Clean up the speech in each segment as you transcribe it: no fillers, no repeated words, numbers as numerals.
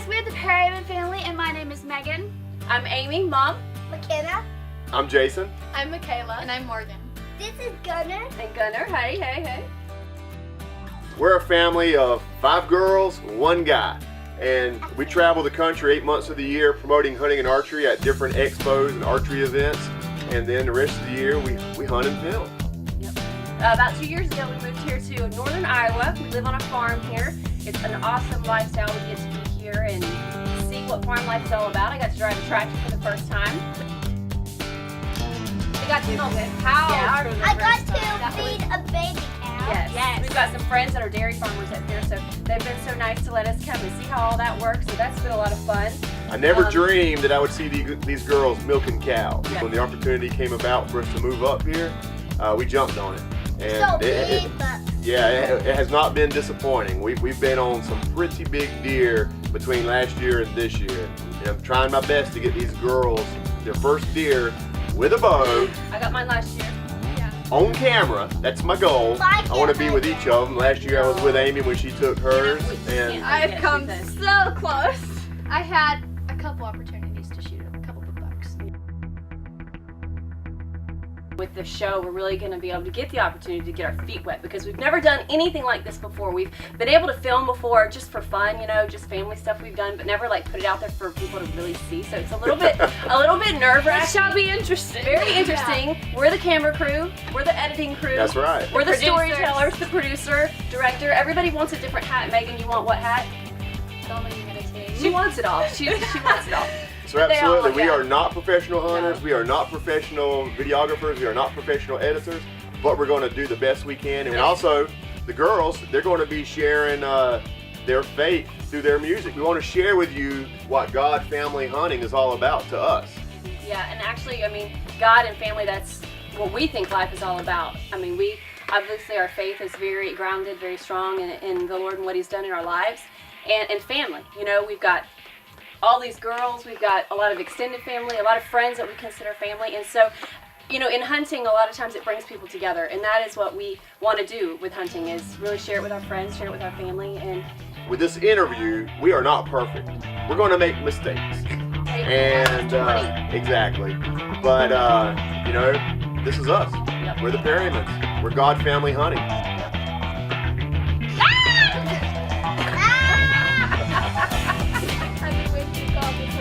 guys, we're the Perryman family, and my name is Megan. I'm Amy, Mom. Makayla. I'm Jason. I'm Makayla. And I'm Morgan. This is Gunner. And Gunner, hey, hey, hey. We're a family of 5 girls, 1 guy. And we travel the country 8 months of the year promoting hunting and archery at different expos and archery events. And then the rest of the year we hunt and film. Yep. About 2 years ago we moved here to northern Iowa. We live on a farm here. It's an awesome lifestyle. We get to be here and see what farm life is all about. I got to drive a tractor for the first time. We got to milk cows. Yeah, I got to feed a baby cow. Yes. We've got some friends that are dairy farmers up here, so they've been so nice to let us come and see how all that works. So that's been a lot of fun. I never dreamed that I would see these girls milking cows. Yeah. When the opportunity came about for us to move up here, we jumped on it. And So big, but it has not been disappointing. We've been on some pretty big deer between last year and this year. And I'm trying my best to get these girls their first deer with a bow I got mine last year. on camera. That's my goal. I want to be with each of them. Last year I was with Amy when she took hers. And I've come so close. I had a couple opportunities to shoot a couple of bucks. With the show, we're really going to be able to get the opportunity to get our feet wet because we've never done anything like this before. We've been able to film before just for fun, you know, just family stuff we've done, but never like put it out there for people to really see. So it's a little bit nerve-wracking. It shall be interesting. Very interesting. Yeah. We're the camera crew. We're the editing crew. that's right. We're the Producers. storytellers, the producer, director. Everybody wants a different hat. Megan, you want what hat? She wants it all. She wants it all. So absolutely, we yeah. are not professional hunters, we are not professional videographers, we are not professional editors, but we're going to do the best we can. And also, the girls, they're going to be sharing their faith through their music. We want to share with you what God family hunting is all about to us. Yeah, and actually, I mean, God and family, that's what we think life is all about. I mean, obviously our faith is very grounded, very strong in the Lord and what He's done in our lives. And family, you know, we've got all these girls, we've got a lot of extended family, a lot of friends that we consider family, and so, you know, in hunting, a lot of times it brings people together, and that is what we want to do with hunting, is really share it with our friends, share it with our family, and With this interview, we are not perfect. We're going to make mistakes. And exactly. But, you know, this is us. Yep. We're the Perrymans. We're God family hunting.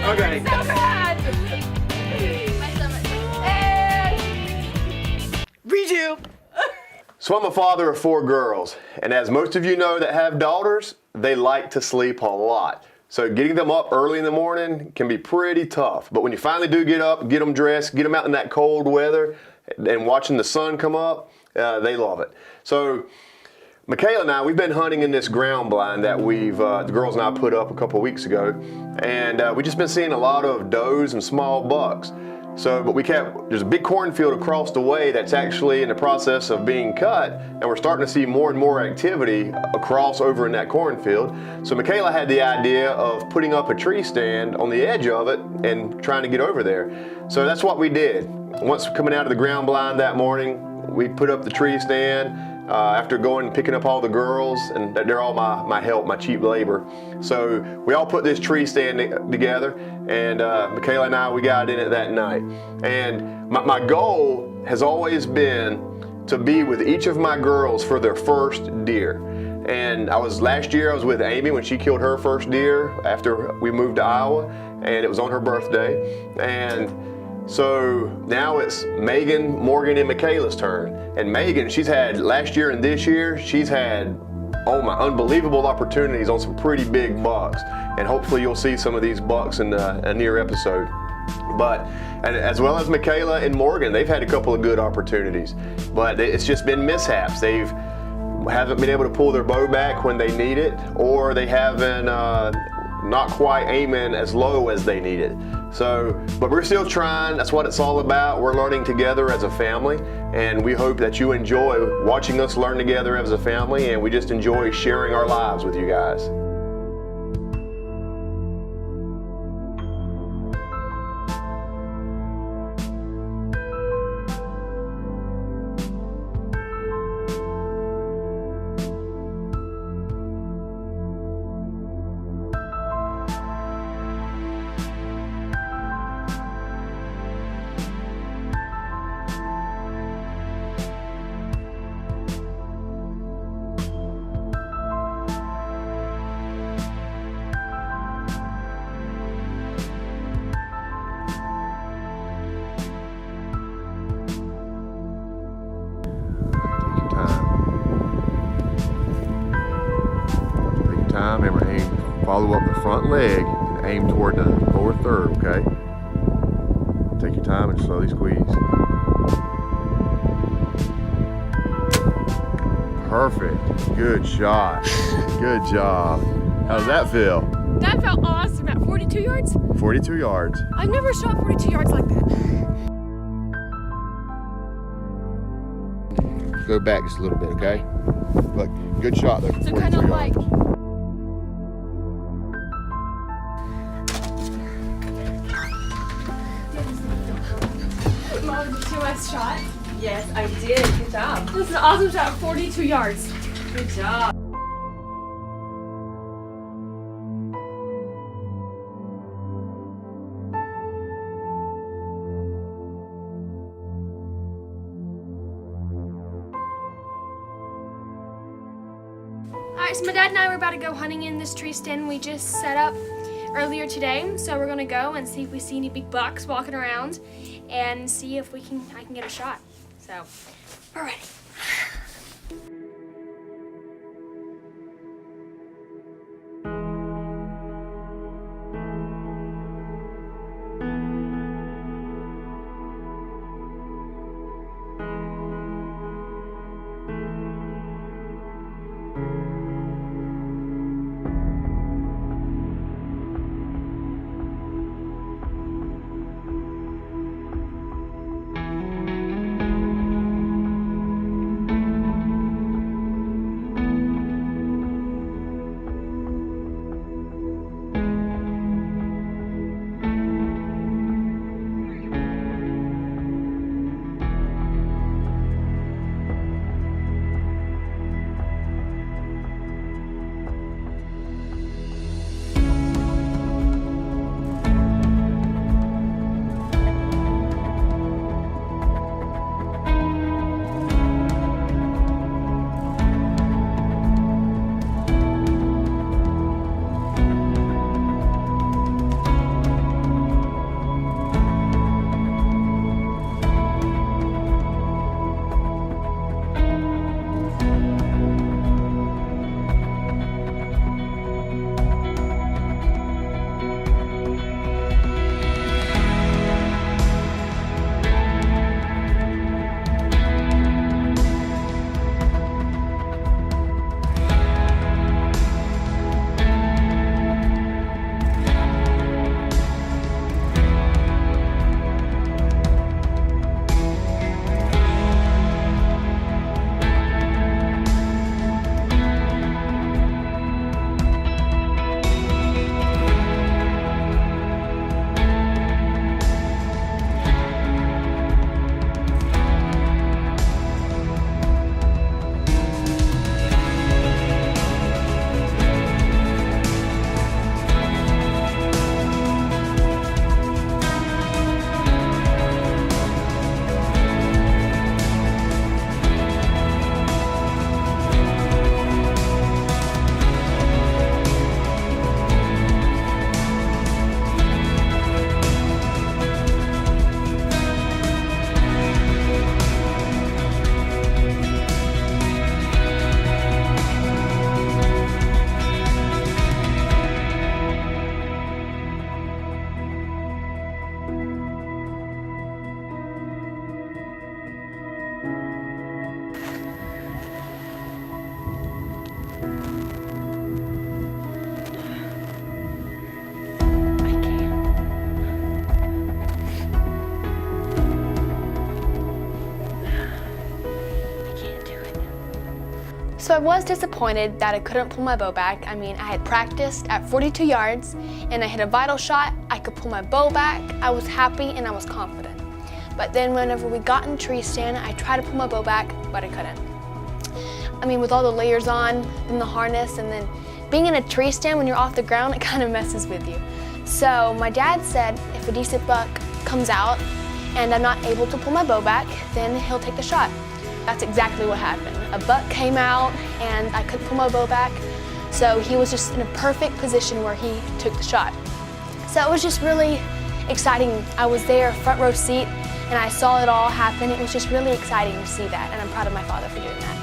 Okay. So bad. My stomach. Redo. So I'm a father of 4 girls, and as most of you know that have daughters, they like to sleep a lot. So getting them up early in the morning can be pretty tough. But when you finally do get up, get them dressed, get them out in that cold weather, and watching the sun come up, they love it. So Makayla and I, we've been hunting in this ground blind that the girls and I put up a couple weeks ago, and we've just been seeing a lot of does and small bucks. So, but there's a big cornfield across the way that's actually in the process of being cut, and we're starting to see more and more activity across over in that cornfield. So Makayla had the idea of putting up a tree stand on the edge of it and trying to get over there. So that's what we did. Once coming out of the ground blind that morning, we put up the tree stand. After going and picking up all the girls, and they're all my help, my cheap labor. So we all put this tree stand together, and Makayla and I, we got in it that night. And my goal has always been to be with each of my girls for their first deer. And last year I was with Amy when she killed her first deer after we moved to Iowa, and it was on her birthday. And so now it's Megan, Morgan, and Makayla's turn. And Megan, she's had last year and this year, she's had, oh my, unbelievable opportunities on some pretty big bucks. And hopefully you'll see some of these bucks in a near episode. And as well as Makayla and Morgan, they've had a couple of good opportunities. But it's just been mishaps. They haven't been able to pull their bow back when they need it, or they haven't not quite aiming as low as they need it. So, but we're still trying. That's what it's all about. We're learning together as a family, and we hope that you enjoy watching us learn together as a family, and we just enjoy sharing our lives with you guys. Follow up the front leg and aim toward the lower third, okay? Take your time and slowly squeeze. Perfect. Good shot. Good job. How does that feel? That felt awesome at 42 yards. 42 yards. I've never shot 42 yards like that. Go back just a little bit, okay? Look, good shot though. So kind of like. Mom, did you see my shot? Yes, I did. Good job. This is an awesome shot, 42 yards. Good job. Alright, so my dad and I were about to go hunting in this tree stand we just set up earlier today. So we're gonna go and see if we see any big bucks walking around and see if I can get a shot. So we're ready. So I was disappointed that I couldn't pull my bow back. I mean, I had practiced at 42 yards and I hit a vital shot. I could pull my bow back. I was happy and I was confident. But then whenever we got in the tree stand, I tried to pull my bow back, but I couldn't. I mean, with all the layers on and the harness, and then being in a tree stand when you're off the ground, it kind of messes with you. So my dad said if a decent buck comes out and I'm not able to pull my bow back, then he'll take the shot. That's exactly what happened. A buck came out and I couldn't pull my bow back, so he was just in a perfect position where he took the shot. So it was just really exciting. I was there, front row seat, and I saw it all happen. It was just really exciting to see that, and I'm proud of my father for doing that.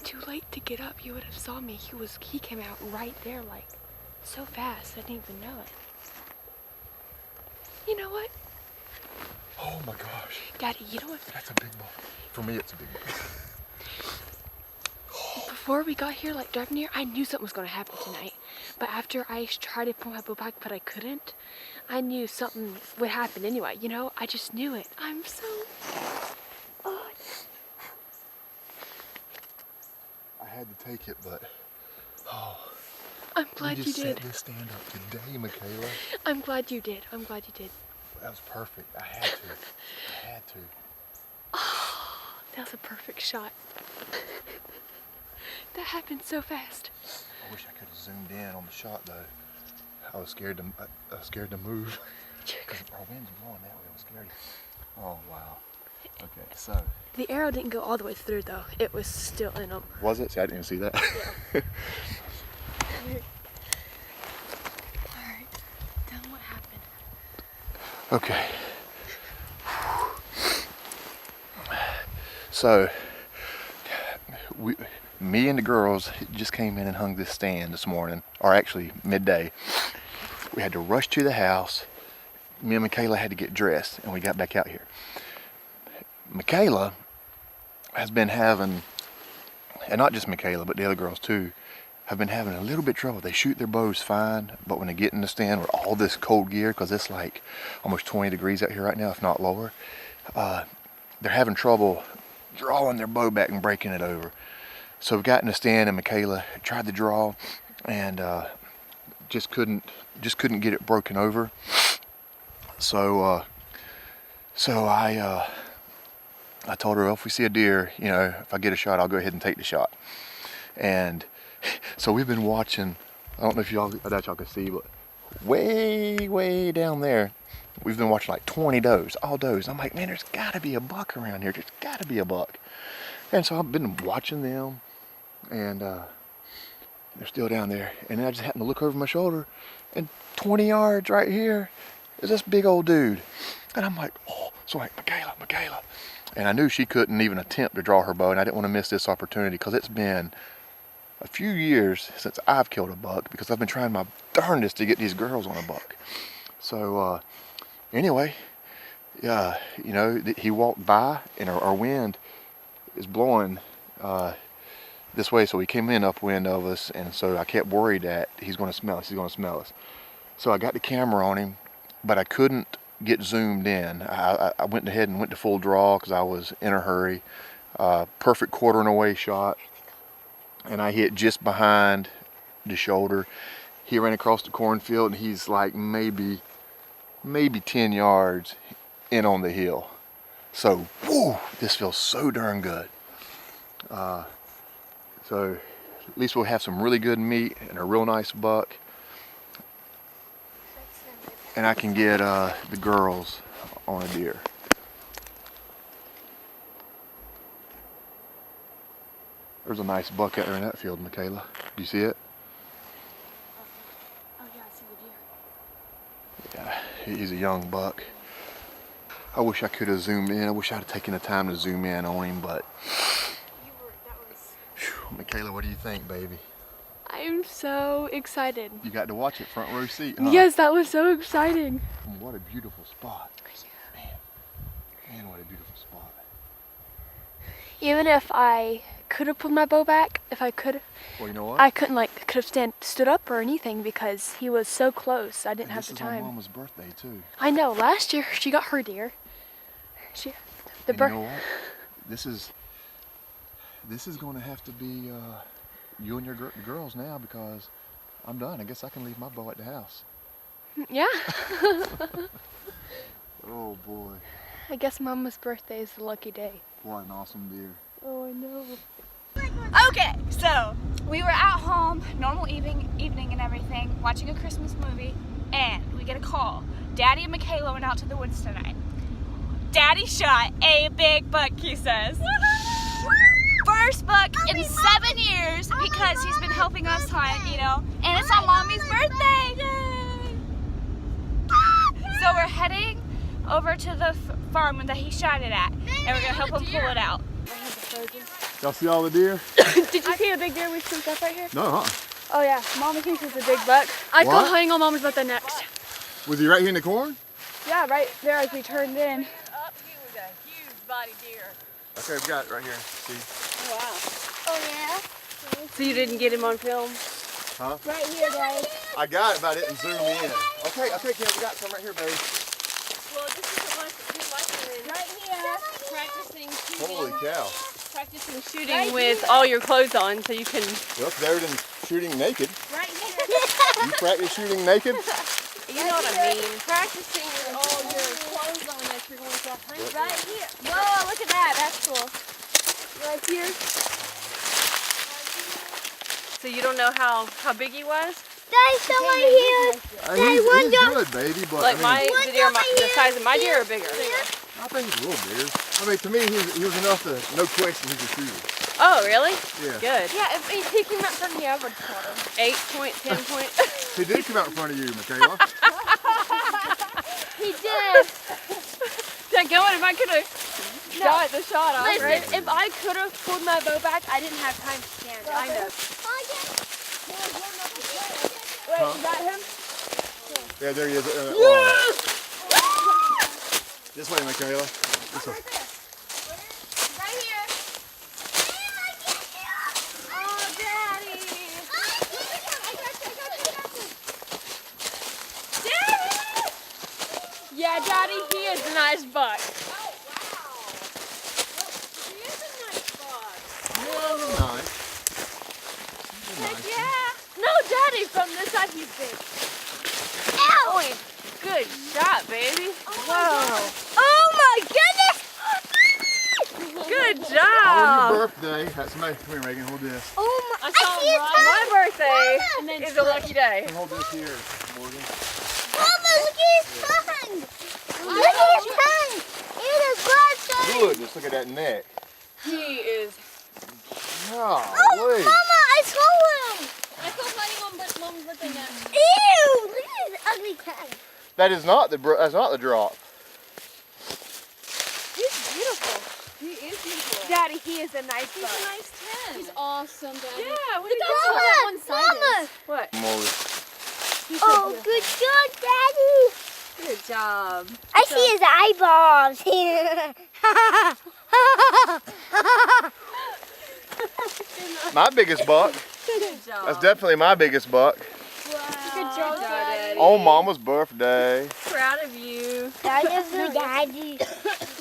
too late to get up. You would have saw me. He came out right there, like, so fast. I didn't even know it. You know what? Oh my gosh. Daddy, you know what? That's a big ball. For me, it's a big ball. Before we got here, like driving here, I knew something was going to happen tonight. But after I tried to pull my boat back, but I couldn't, I knew something would happen anyway. You know, I just knew it. I'm so... Oh. I had to take it, but I'm glad you just did. set this stand up today, Makayla. I'm glad you did. I'm glad you did. That was perfect. I had to. I had to. Oh, that was a perfect shot. That happened so fast. I wish I could have zoomed in on the shot though. I was scared to move because our wind's blowing that way. I was scared. Oh wow. Okay, so. The arrow didn't go all the way through though. It was still in them. Was it? See, I didn't even see that. Yeah. Alright, tell them what happened. Okay. So, me and the girls just came in and hung this stand this morning, or actually midday. We had to rush to the house. Me and Makayla had to get dressed, and we got back out here. Makayla has been having, and not just Makayla, but the other girls too, have been having a little bit of trouble. They shoot their bows fine, but when they get in the stand with all this cold gear, because it's like almost 20 degrees out here right now, if not lower, they're having trouble drawing their bow back and breaking it over. So we got in the stand and Makayla tried to draw and just couldn't get it broken over. So I told her, well, if we see a deer, you know, if I get a shot, I'll go ahead and take the shot. And so we've been watching, I don't know if y'all can see, but way down there, we've been watching like 20 does, all does. I'm like, man, there's gotta be a buck around here. There's gotta be a buck. And so I've been watching them and they're still down there. And then I just happened to look over my shoulder and 20 yards right here is this big old dude. And I'm like, oh, so I'm like, Makayla. And I knew she couldn't even attempt to draw her bow, and I didn't want to miss this opportunity because it's been a few years since I've killed a buck because I've been trying my darndest to get these girls on a buck. So anyway, you know, he walked by and our wind is blowing this way, so he came in upwind of us, and so I kept worried that he's going to smell us. So I got the camera on him, but I couldn't get zoomed in. I went ahead and went to full draw because I was in a hurry. Perfect quartering away shot, and I hit just behind the shoulder. He ran across the cornfield and he's like maybe 10 yards in on the hill. So, whoo, this feels so darn good. So at least we'll have some really good meat and a real nice buck. And I can get the girls on a deer. There's a nice buck out there in that field, Makayla. Do you see it? Oh yeah, I see the deer. Yeah, he's a young buck. I wish I could have zoomed in. I wish I had taken the time to zoom in on him, but... Whew, Makayla, what do you think, baby? I'm so excited. You got to watch it front row seat, huh? Yes, that was so exciting. What a beautiful spot. Man, what a beautiful spot. Even if I could have pulled my bow back, if I could, Well, you know what? I couldn't could have stood up or anything because he was so close. I didn't have the This time. is on Mama's birthday too. I know. Last year she got her deer. And you know what? This is going to have to be you and your girls now because I'm done. I guess I can leave my bow at the house. Yeah. Oh boy. I guess Mama's birthday is the lucky day. What an awesome deer. Oh, I know. Okay, so we were at home, normal evening and everything, watching a Christmas movie, and we get a call. Daddy and Makayla went out to the woods tonight. Daddy shot a big buck, he says. First buck in 7 years because he's been helping us hunt, you know, and it's on Mommy's birthday. So we're heading over to the farm that he shot it at, and we're gonna help him pull it out. I have the frozen. Y'all see all the deer? Did you see a big deer we scooped up right here? No, huh? Oh yeah, Mama thinks it's a big buck. I go What? hunting on Mama's birthday next. Was he right here in the corn? Yeah, right there as we turned in. Up, he was a huge body deer. Okay, we got it right here. See? Oh, wow. Oh, yeah? So you didn't get him on film? Huh? Right here, guys. I got it, but I didn't zoom in. Okay, Kim, we got some right here, baby. Well, this is what his life is. Right here. Practicing shooting. Holy cow. Practicing shooting with all your clothes on so you can... Well, it's better than shooting naked. Right here. You practice shooting naked? You know what I mean. Practicing with all your clothes on as you're going to hunt. Right here. Whoa, look at that. That's cool. Right here. So you don't know how big he was? There's someone here. He's one good, baby, but Like I mean, the deer, the size of my deer or bigger? I think he's a little bigger. I mean, to me, he was enough to, no question, he's a shooter. Oh, really? Yeah. Good. Yeah, if he came out from here, I would have caught him. 8 point, 10 point. He did come out in front of you, Makayla. He did. That going if I could have shot the shot off, Listen, right? if I could have pulled my bow back, I didn't have time to stand. I know. Wait, Huh? is that him? Yeah, there he is. This way, Makayla. This way. Right here. Oh, Daddy. Yeah, Daddy, he is a nice buck. Nice. Yeah. No, Daddy, from this side he's big. Ow! Good shot, baby. Whoa. Oh my goodness! Good On job. your birthday, somebody, come here, Megan, hold this. Oh my! I saw see his tongue. my birthday Mama! is a lucky day. And hold this here, Morgan. Mama, look at his tongue! Look at his tongue! It is blood, son! Good, just look at that neck. He is. Oh, Golly. Mama, I saw him! I saw fighting on Mom's birthday now. Ew! Look at his ugly tongue. That's not the drop. He's beautiful. He is beautiful. Daddy, he is a nice buck. He's a nice 10. He's awesome, Daddy. Yeah, what are you That's doing? what that one side Mama! is. What? Molly. Oh, good job, Daddy! Good job. I see his eyeballs. My biggest buck. Good job. That's definitely my biggest buck. Good job, Daddy. On Mama's birthday. Proud of you. That is the Daddy.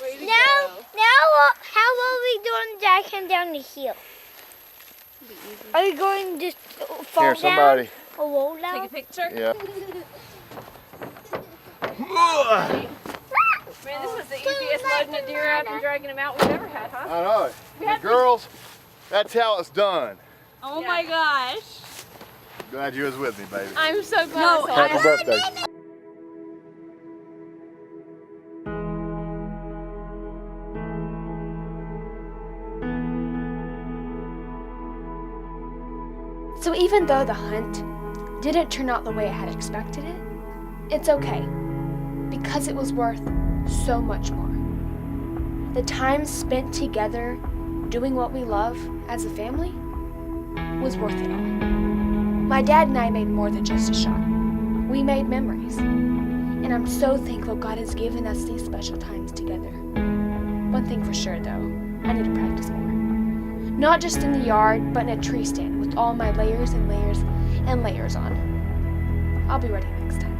Way to Now, go. how are we going to drag him down the hill? Are you going to just fall Here, somebody. down or roll down? Take a picture. Yeah. Man, this was the easiest loading a deer up and dragging him out we've ever had, huh? I know. The girls, that's how it's done. Oh my gosh. Glad you was with me, baby. I'm so glad. Happy birthday. So even though the hunt didn't turn out the way I had expected it, it's okay, because it was worth so much more. The time spent together doing what we love as a family was worth it all. My dad and I made more than just a shot. We made memories, and I'm so thankful God has given us these special times together. One thing for sure though, I need to practice more. Not just in the yard, but in a tree stand with all my layers and layers and layers on. I'll be ready next time.